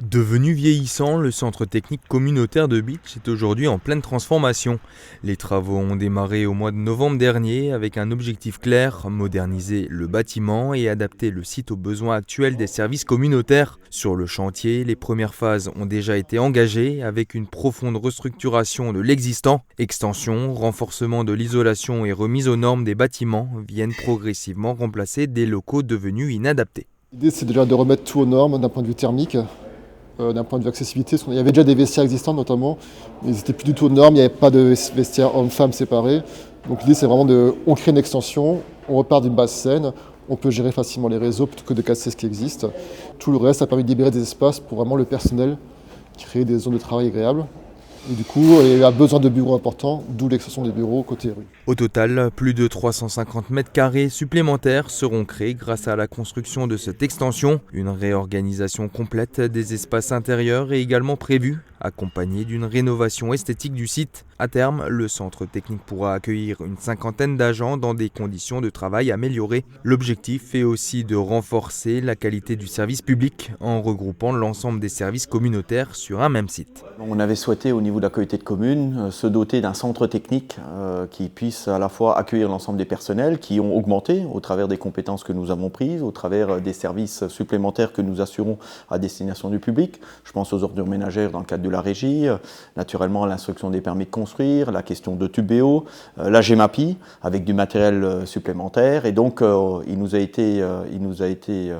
Devenu vieillissant, le centre technique communautaire de Bitche est aujourd'hui en pleine transformation. Les travaux ont démarré au mois de novembre dernier avec un objectif clair, moderniser le bâtiment et adapter le site aux besoins actuels des services communautaires. Sur le chantier, les premières phases ont déjà été engagées avec une profonde restructuration de l'existant. Extension, renforcement de l'isolation et remise aux normes des bâtiments viennent progressivement remplacer des locaux devenus inadaptés. L'idée, c'est déjà de remettre tout aux normes d'un point de vue thermique, d'un point de vue accessibilité. Parce qu'il y avait déjà des vestiaires existants notamment, mais ils n'étaient plus du tout aux normes, il n'y avait pas de vestiaires hommes-femmes séparés. Donc l'idée, c'est vraiment on crée une extension, on repart d'une base saine, on peut gérer facilement les réseaux plutôt que de casser ce qui existe. Tout le reste a permis de libérer des espaces pour vraiment le personnel, créer des zones de travail agréables. Et du coup, il y a besoin de bureaux importants, d'où l'extension des bureaux côté rue. Au total, plus de 350 mètres carrés supplémentaires seront créés grâce à la construction de cette extension. Une réorganisation complète des espaces intérieurs est également prévue, accompagnée d'une rénovation esthétique du site. À terme, le centre technique pourra accueillir une cinquantaine d'agents dans des conditions de travail améliorées. L'objectif est aussi de renforcer la qualité du service public en regroupant l'ensemble des services communautaires sur un même site. On avait souhaité au niveau de la communauté de communes se doter d'un centre technique qui puisse à la fois accueillir l'ensemble des personnels qui ont augmenté au travers des compétences que nous avons prises, au travers des services supplémentaires que nous assurons à destination du public. Je pense aux ordures ménagères dans le cadre de la régie, naturellement à l'instruction des permis de construire, la question de Tubéo, la GEMAPI avec du matériel supplémentaire. Et donc il nous a été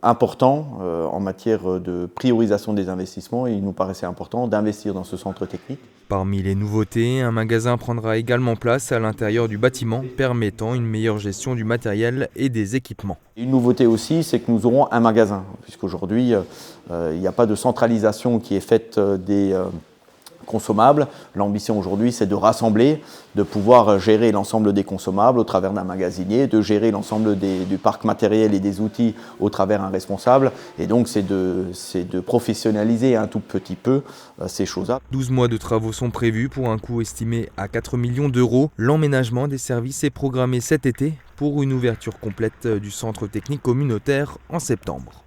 important en matière de priorisation des investissements et il nous paraissait important d'investir dans ce centre technique. Parmi les nouveautés, un magasin prendra également place à l'intérieur du bâtiment, permettant une meilleure gestion du matériel et des équipements. Une nouveauté aussi, c'est que nous aurons un magasin, puisqu'aujourd'hui, il n'y a pas de centralisation qui est faite des consommables. L'ambition aujourd'hui, c'est de rassembler, de pouvoir gérer l'ensemble des consommables au travers d'un magasinier, de gérer l'ensemble du parc matériel et des outils au travers d'un responsable. Et donc, c'est de professionnaliser un tout petit peu ces choses-là. 12 mois de travaux sont prévus pour un coût estimé à 4 millions d'euros. L'emménagement des services est programmé cet été pour une ouverture complète du centre technique communautaire en septembre.